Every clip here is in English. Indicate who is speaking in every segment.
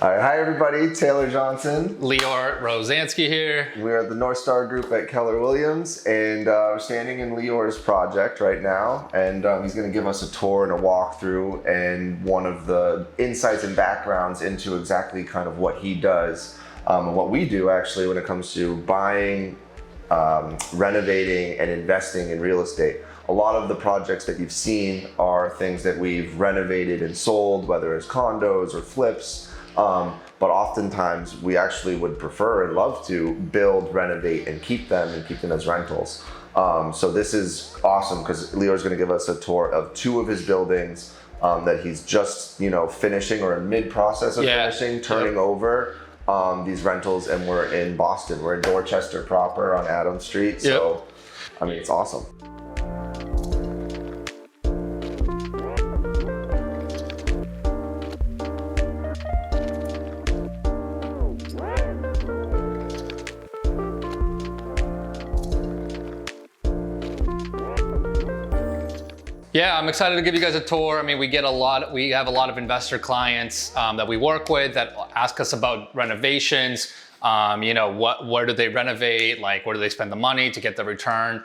Speaker 1: All right, hi everybody, Taylor Johnson.
Speaker 2: Leor Rosansky here.
Speaker 1: We're at the North Star Group at Keller Williams, and we're standing in Leor's project right now, and he's going to give us a tour and a walkthrough and one of the insights and backgrounds into exactly kind of what he does and what we do actually when it comes to buying, renovating, and investing in real estate. A lot of the projects that you've seen are things that we've renovated and sold, whether it's condos or flips. But oftentimes we actually would prefer and love to build, renovate, and keep them as rentals. So this is awesome because Leor's going to give us a tour of two of his buildings that he's just finishing or in mid-process of finishing, turning over these rentals, and we're in Boston. We're in Dorchester proper on Adams Street. So I mean, it's awesome.
Speaker 2: Yeah, I'm excited to give you guys a tour. I mean, we have a lot of investor clients that we work with that ask us about renovations. Where do they renovate? Like, where do they spend the money to get the return?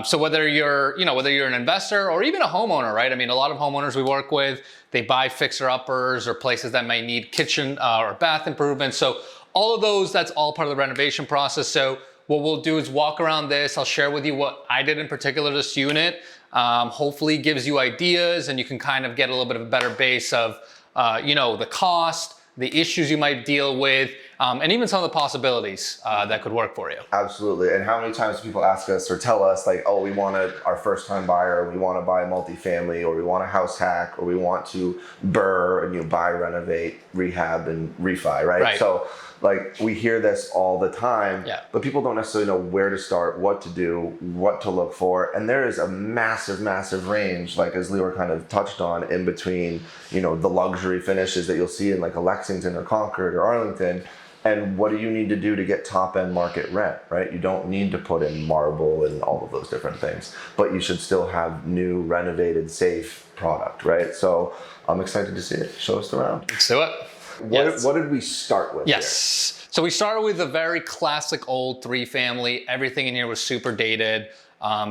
Speaker 2: So whether you're an investor or even a homeowner, right? I mean, a lot of homeowners we work with, they buy fixer-uppers or places that may need kitchen or bath improvements. So all of those, that's all part of the renovation process. So what we'll do is walk around this. I'll share with you what I did in particular this unit. Hopefully gives you ideas and you can kind of get a little bit of a better base of, the cost, the issues you might deal with, and even some of the possibilities that could work for you.
Speaker 1: Absolutely. And how many times do people ask us or tell us like, oh, we want our first time buyer, we want to buy a multifamily, or we want a house hack, or we want to BRRRR and buy, renovate, rehab, and refi, right? So like we hear this all the time, but people don't necessarily know where to start, what to do, what to look for. And there is a massive, massive range, like as Leor kind of touched on, in between, the luxury finishes that you'll see in like a Lexington or Concord or Arlington. And what do you need to do to get top end market rent, right? You don't need to put in marble and all of those different things, but you should still have new, renovated, safe product, right? So I'm excited to see it. Show us around.
Speaker 2: Let's do it.
Speaker 1: What did we start with?
Speaker 2: Yes. Here? So we started with a very classic old 3-family. Everything in here was super dated.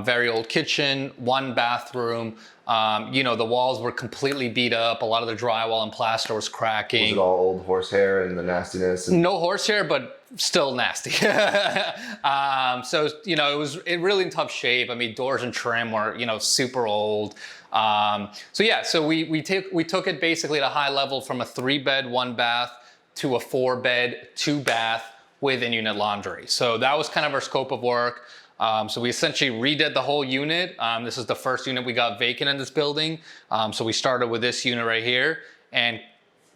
Speaker 2: Very old kitchen, 1 bathroom. The walls were completely beat up. A lot of the drywall and plaster was cracking.
Speaker 1: Was it all old horsehair and the nastiness?
Speaker 2: No horsehair, but still nasty. So it was really in tough shape. I mean, doors and trim were super old. So we took it basically at a high level from a 3-bed, 1-bath to a 4-bed, 2-bath with in-unit laundry. So that was kind of our scope of work. So we essentially redid the whole unit. This is the first unit we got vacant in this building. So we started with this unit right here, and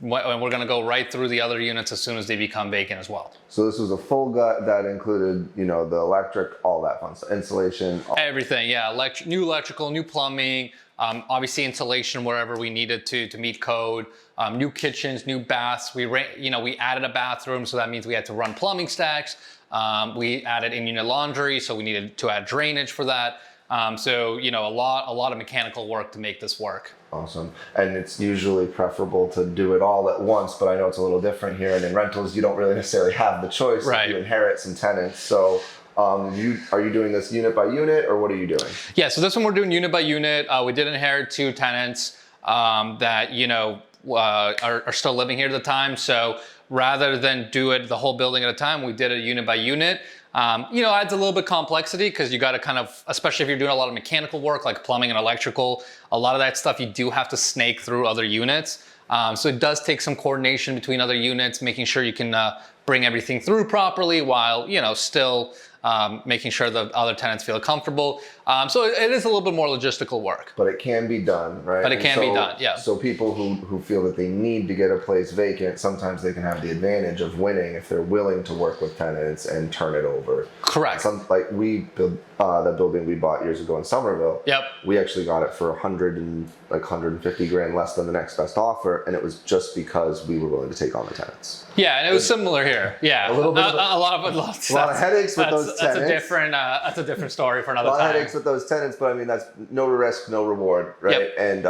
Speaker 2: we're gonna go right through the other units as soon as they become vacant as well.
Speaker 1: So this was a full gut that included, the electric, all that fun stuff, insulation.
Speaker 2: Everything, yeah, new electrical, new plumbing, obviously insulation wherever we needed to meet code, new kitchens, new baths. We added a bathroom, so that means we had to run plumbing stacks. We added in-unit laundry, so we needed to add drainage for that. So a lot of mechanical work to make this work.
Speaker 1: Awesome. And it's usually preferable to do it all at once, but I know it's a little different here. And in rentals, you don't really necessarily have the choice.
Speaker 2: Right.
Speaker 1: You inherit some tenants. So are you doing this unit by unit, or what are you doing?
Speaker 2: Yeah, so this one we're doing unit by unit. We did inherit 2 tenants that are still living here at the time. So rather than do it the whole building at a time, we did it unit by unit. Adds a little bit complexity because you got to kind of, especially if you're doing a lot of mechanical work like plumbing and electrical, a lot of that stuff you do have to snake through other units. So it does take some coordination between other units, making sure you can bring everything through properly while, still making sure the other tenants feel comfortable. So it is a little bit more logistical work.
Speaker 1: But it can be done, right?
Speaker 2: But it can be done, yeah.
Speaker 1: So people who feel that they need to get a place vacant, sometimes they can have the advantage of winning if they're willing to work with tenants and turn it over.
Speaker 2: Correct.
Speaker 1: Like we built that building we bought years ago in Somerville.
Speaker 2: Yep.
Speaker 1: We actually got it for 150 grand less than the next best offer, and it was just because we were willing to take on the tenants.
Speaker 2: Yeah, and it was similar here. Yeah,
Speaker 1: a little bit.
Speaker 2: A lot of headaches
Speaker 1: with those tenants.
Speaker 2: That's a different story for another time.
Speaker 1: A lot of headaches with those tenants, but I mean that's no risk, no reward, right?
Speaker 2: Yep.
Speaker 1: And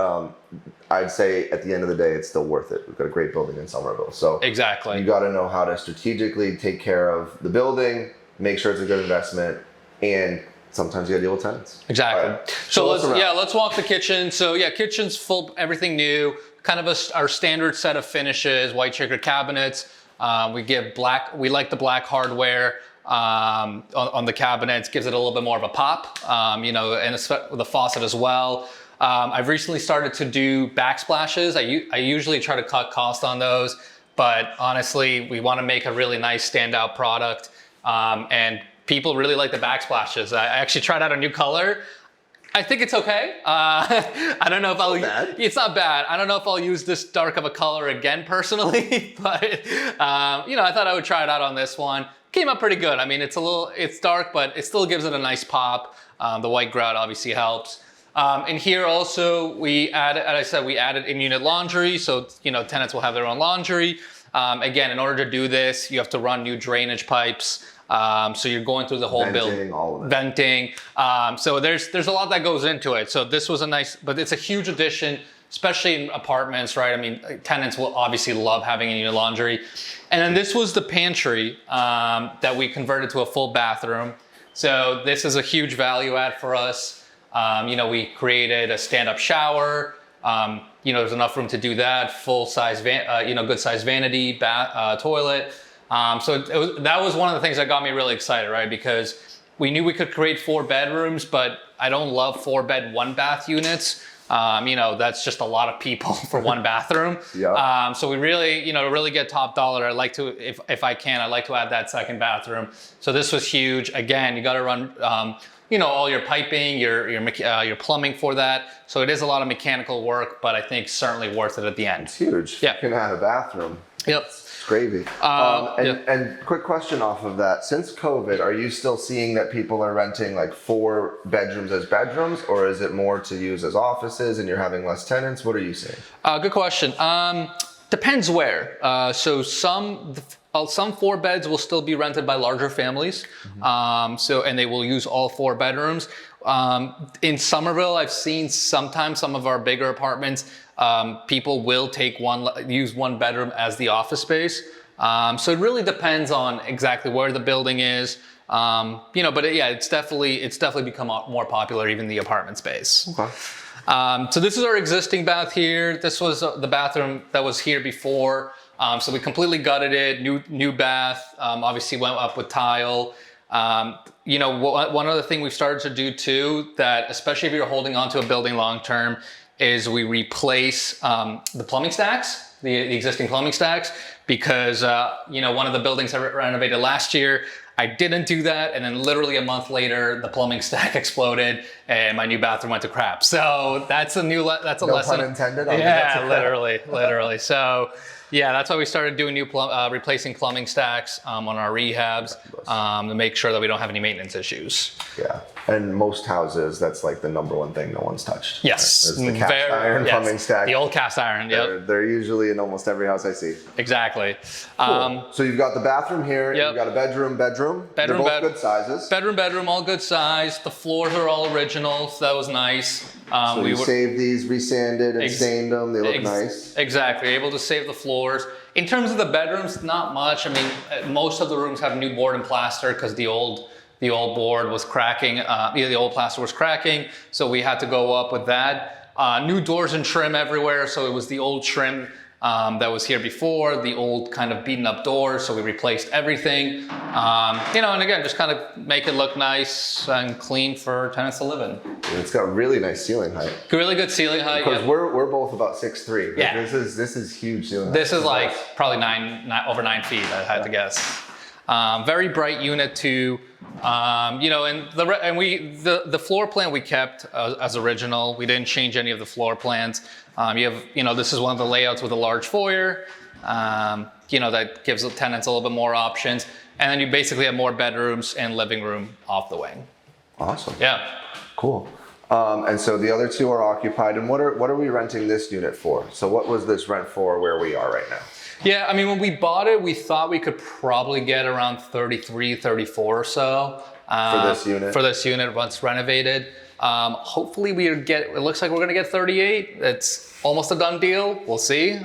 Speaker 1: I'd say at the end of the day, it's still worth it. We've got a great building in Somerville. So
Speaker 2: Exactly.
Speaker 1: you got to know how to strategically take care of the building, make sure it's a good investment, and sometimes you got to deal with tenants.
Speaker 2: Exactly.
Speaker 1: All right.
Speaker 2: So
Speaker 1: Show us around.
Speaker 2: let's walk the kitchen. So yeah, kitchen's full, everything new, kind of our standard set of finishes, white checker cabinets. We like the black hardware on the cabinets, gives it a little bit more of a pop, and the faucet as well. I've recently started to do backsplashes. I usually try to cut cost on those, but honestly, we want to make a really nice standout product, and people really like the backsplashes. I actually tried out a new color. I think it's okay. I don't know if it's not bad. I don't know if I'll use this dark of a color again personally, but I thought I would try it out on this one. Came out pretty good. I mean, it's dark, but it still gives it a nice pop. The white grout obviously helps. And here also we added in-unit laundry, so tenants will have their own laundry. Again, in order to do this, you have to run new drainage pipes. So you're going through the whole building,
Speaker 1: all of it.
Speaker 2: venting. So there's a lot that goes into it. So this was but it's a huge addition, especially in apartments, right? I mean, tenants will obviously love having in-unit laundry. And then this was the pantry that we converted to a full bathroom. So this is a huge value add for us. We created a stand-up shower. There's enough room to do that. Full size, good size vanity, toilet. That was one of the things that got me really excited, right? Because we knew we could create 4 bedrooms, but I don't love 4-bed, 1-bath units. That's just a lot of people for 1 bathroom.
Speaker 1: Yeah.
Speaker 2: So we really, to really get top dollar, I'd like to, if I can, I'd like to add that second bathroom. So this was huge. Again, you got to run, all your piping, your plumbing for that. So it is a lot of mechanical work, but I think certainly worth it at the end.
Speaker 1: It's huge.
Speaker 2: Yeah.
Speaker 1: You can have a bathroom.
Speaker 2: Yep.
Speaker 1: It's gravy. And quick question off of that. Since COVID, are you still seeing that people are renting like 4 bedrooms as bedrooms, or is it more to use as offices and you're having less tenants? What are you seeing?
Speaker 2: Good question. Depends where. So some 4 beds will still be rented by larger families. Mm-hmm. And they will use all 4 bedrooms. In Somerville, I've seen sometimes some of our bigger apartments, people will use 1 bedroom as the office space. So it really depends on exactly where the building is. It's definitely become more popular, even the apartment space.
Speaker 1: Okay.
Speaker 2: So this is our existing bath here. This was the bathroom that was here before. So we completely gutted it, new bath, obviously went up with tile. One other thing we've started to do too, that especially if you're holding onto a building long-term, is we replace the plumbing stacks, the existing plumbing stacks, because one of the buildings I renovated last year, I didn't do that, and then literally a month later, the plumbing stack exploded, and my new bathroom went to crap. So that's a lesson.
Speaker 1: No pun intended.
Speaker 2: Yeah, literally. So yeah, that's why we started doing replacing plumbing stacks on our rehabs to make sure that we don't have any maintenance issues.
Speaker 1: Yeah, and most houses, that's like the #1 thing no one's touched.
Speaker 2: Yes,
Speaker 1: right? The cast iron plumbing stack.
Speaker 2: The old cast iron. Yep.
Speaker 1: They're usually in almost every house I see.
Speaker 2: Exactly.
Speaker 1: Cool. So you've got the bathroom here. Yep. You've got a bedroom. They're both good sizes.
Speaker 2: Bedroom, all good size. The floors are all original, so that was nice.
Speaker 1: So we saved these, resanded, and stained them. They look nice.
Speaker 2: Exactly. Able to save the floors. In terms of the bedrooms, not much. I mean, most of the rooms have new board and plaster because the old board was cracking. The old plaster was cracking, so we had to go up with that. New doors and trim everywhere. So it was the old trim that was here before, the old kind of beaten up doors. So we replaced everything. And again, just kind of make it look nice and clean for tenants to live in.
Speaker 1: It's got really nice ceiling height.
Speaker 2: Really good ceiling height.
Speaker 1: Because we're both about 6'3".
Speaker 2: Yeah.
Speaker 1: This is huge ceiling height.
Speaker 2: This is like probably over 9 feet, I had to guess. Very bright unit too. And the floor plan we kept as original. We didn't change any of the floor plans. This is one of the layouts with a large foyer. That gives the tenants a little bit more options. And then you basically have more bedrooms and living room off the wing.
Speaker 1: Awesome.
Speaker 2: Yeah.
Speaker 1: Cool. And so the other 2 are occupied. And what are we renting this unit for? So what was this rent for where we are right now?
Speaker 2: Yeah, I mean, when we bought it, we thought we could probably get around 33, 34 or so.
Speaker 1: For this unit?
Speaker 2: For this unit once renovated. Hopefully it looks like we're gonna get 38. It's almost a done deal. We'll see.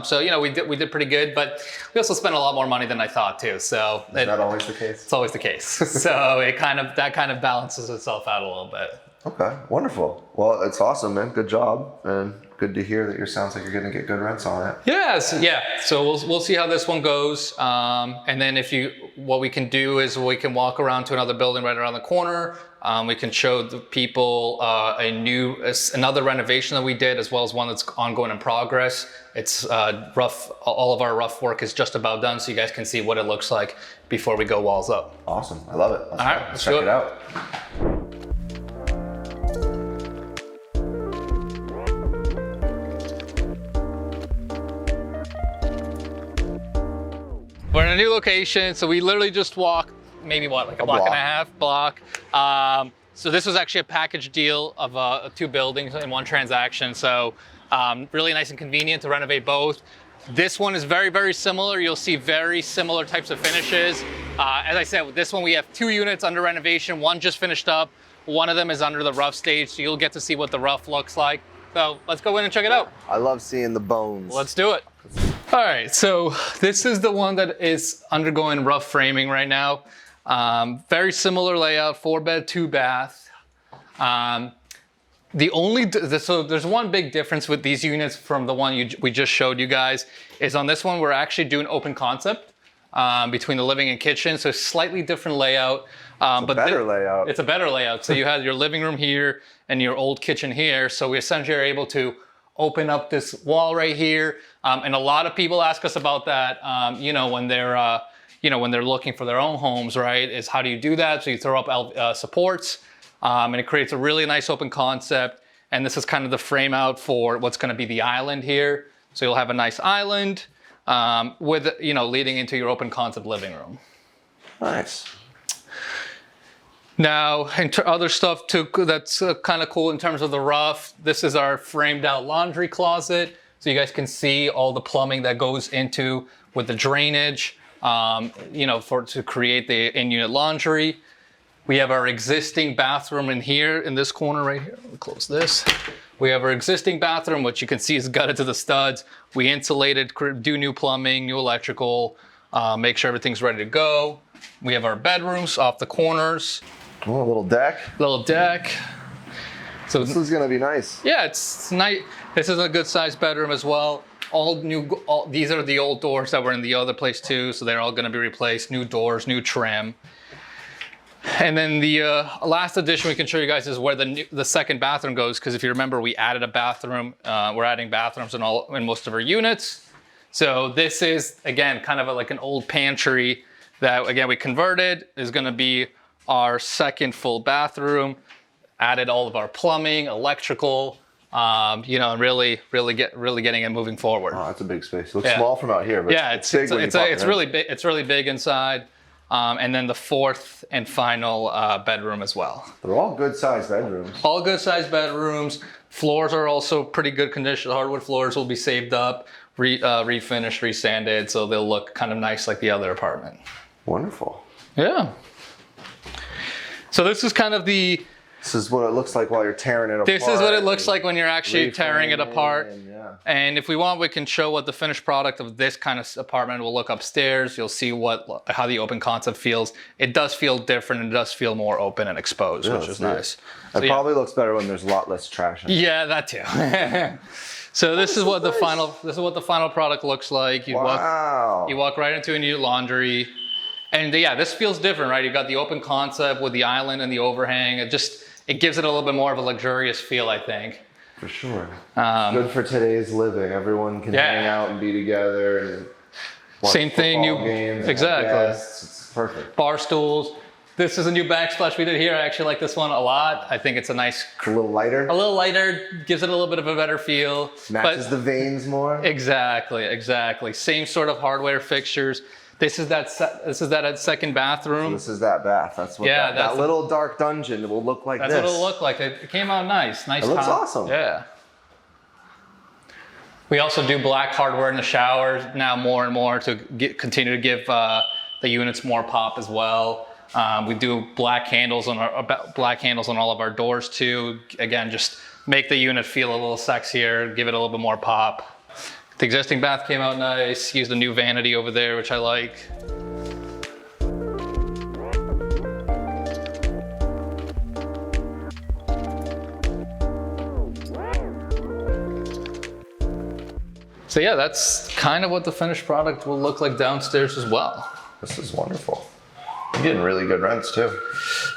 Speaker 2: So we did pretty good, but we also spent a lot more money than I thought too. So
Speaker 1: is that always the case?
Speaker 2: It's always the case. So that kind of balances itself out a little bit.
Speaker 1: Okay, wonderful. Well, it's awesome, man. Good job, and good to hear that sounds like you're going to get good rents on it.
Speaker 2: Yes, yeah. So we'll see how this one goes, and then what we can do is we can walk around to another building right around the corner. We can show the people another renovation that we did, as well as one that's ongoing in progress. It's rough. All of our rough work is just about done, so you guys can see what it looks like before we go walls up.
Speaker 1: Awesome, I love it. Let's check it out.
Speaker 2: We're in a new location, so we literally just walk maybe like a block and a half block. So this was actually a package deal of 2 buildings in one transaction. So really nice and convenient to renovate both. This one is very, very similar. You'll see very similar types of finishes. As I said, with this one, we have 2 units under renovation. One just finished up. One of them is under the rough stage, so you'll get to see what the rough looks like. So let's go in and check it out.
Speaker 1: I love seeing the bones.
Speaker 2: Let's do it. All right, so this is the one that is undergoing rough framing right now. Very similar layout, 4-bed, 2-bath. So there's one big difference with these units from the one we just showed you guys, is on this one we're actually doing open concept between the living and kitchen, so slightly different layout.
Speaker 1: It's a better layout.
Speaker 2: It's a better layout. So you have your living room here and your old kitchen here. So we essentially are able to open up this wall right here. And a lot of people ask us about that, when they're looking for their own homes, right? Is how do you do that? So you throw up supports, and it creates a really nice open concept. And this is kind of the frame out for what's going to be the island here. So you'll have a nice island with, leading into your open concept living room.
Speaker 1: Nice.
Speaker 2: Now, other stuff too that's kind of cool in terms of the rough. This is our framed out laundry closet. So you guys can see all the plumbing that goes into with the drainage, to create the in-unit laundry. We have our existing bathroom in here, in this corner right here. Let me close this. We have our existing bathroom, which you can see is gutted to the studs. We insulated, do new plumbing, new electrical, make sure everything's ready to go. We have our bedrooms off the corners.
Speaker 1: Oh, a little deck.
Speaker 2: Little deck. So
Speaker 1: this is gonna be nice.
Speaker 2: Yeah, it's nice. This is a good sized bedroom as well. These are the old doors that were in the other place too, so they're all gonna be replaced. New doors, new trim. And then the last addition we can show you guys is where the second bathroom goes, because if you remember, we added a bathroom. We're adding bathrooms in most of our units. So this is, again, kind of like an old pantry that, again, we converted. Is gonna be our second full bathroom. Added all of our plumbing, electrical, and really getting it moving forward.
Speaker 1: Oh, that's a big space. It looks small from out here, but
Speaker 2: yeah, it's really big. It's really big inside. And then the fourth and final bedroom as well.
Speaker 1: They're all good sized bedrooms.
Speaker 2: All good sized bedrooms. Floors are also pretty good condition. Hardwood floors will be saved up, refinished, resanded, so they'll look kind of nice like the other apartment.
Speaker 1: Wonderful.
Speaker 2: Yeah. So this is kind of
Speaker 1: This is what it looks like while you're tearing it apart.
Speaker 2: This is what it looks like when you're actually tearing it apart.
Speaker 1: And
Speaker 2: if we want, we can show what the finished product of this kind of apartment will look upstairs. You'll see how the open concept feels. It does feel different. And it does feel more open and exposed, which is nice.
Speaker 1: It probably looks better when there's a lot less trash in it.
Speaker 2: Yeah, that too. So this is what the final product looks like. You walk right into a new laundry. And yeah, this feels different, right? You've got the open concept with the island and the overhang. It gives it a little bit more of a luxurious feel, I think.
Speaker 1: For sure. Good for today's living. Everyone can hang out and be together and watch
Speaker 2: same thing.
Speaker 1: games.
Speaker 2: Exactly.
Speaker 1: It's perfect.
Speaker 2: Bar stools. This is a new backsplash we did here. I actually like this one a lot. I think it's a nice.
Speaker 1: A little lighter.
Speaker 2: A little lighter, gives it a little bit of a better feel.
Speaker 1: Matches the veins more.
Speaker 2: Exactly. Same sort of hardware fixtures. This is that second bathroom.
Speaker 1: So this is that bath. That's what that little dark dungeon will look like.
Speaker 2: That's what it'll look like. It came out nice.
Speaker 1: It looks awesome.
Speaker 2: Yeah. We also do black hardware in the showers now more and more to continue to give the units more pop as well. We do black handles on all of our doors too. Again, just make the unit feel a little sexier, give it a little bit more pop. The existing bath came out nice. Used a new vanity over there, which I like. So yeah, that's kind of what the finished product will look like downstairs as well.
Speaker 1: This is wonderful. You're getting really good rents too.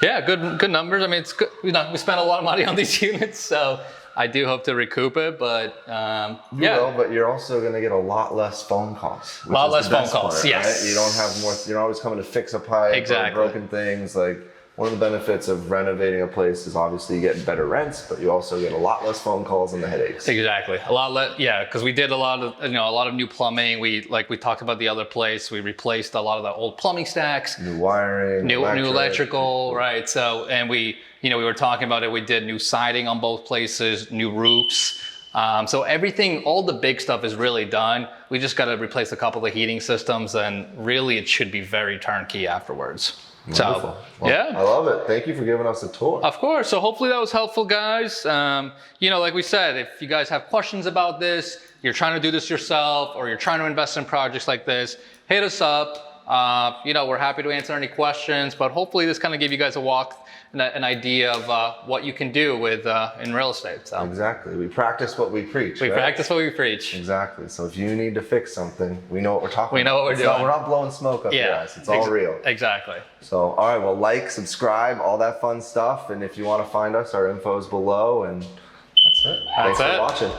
Speaker 2: Yeah, good numbers. I mean, it's good. We spent a lot of money on these units, so I do hope to recoup it. But yeah,
Speaker 1: will, but you're also going to get a lot less phone calls.
Speaker 2: A lot less phone calls. Yes,
Speaker 1: right? You don't have more. You're always coming to fix a pipe,
Speaker 2: exactly.
Speaker 1: Or broken things. Like, one of the benefits of renovating a place is obviously you get better rents, but you also get a lot less phone calls and the headaches.
Speaker 2: Exactly, a lot less. Yeah, because we did a lot of new plumbing. We talked about the other place. We replaced a lot of the old plumbing stacks.
Speaker 1: New wiring.
Speaker 2: New electrical, right? So, and we were talking about it. We did new siding on both places, new roofs. So everything, all the big stuff is really done. We just got to replace a couple of the heating systems, and really it should be very turnkey afterwards.
Speaker 1: Wonderful.
Speaker 2: So,
Speaker 1: well,
Speaker 2: yeah.
Speaker 1: I love it. Thank you for giving us a tour.
Speaker 2: Of course. So hopefully that was helpful, guys. Like we said, if you guys have questions about this, you're trying to do this yourself, or you're trying to invest in projects like this, hit us up. We're happy to answer any questions, but hopefully this kind of gave you guys an idea of what you can do with in real estate. So.
Speaker 1: Exactly. We practice what we preach.
Speaker 2: We practice what we preach.
Speaker 1: Exactly. So if you need to fix something, we know what we're talking about.
Speaker 2: We know what we're doing.
Speaker 1: We're not blowing smoke up your ass. It's all real.
Speaker 2: Exactly.
Speaker 1: So, all right. Well, like, subscribe, all that fun stuff. And if you want to find us, our info is below. And that's it. Thanks for watching.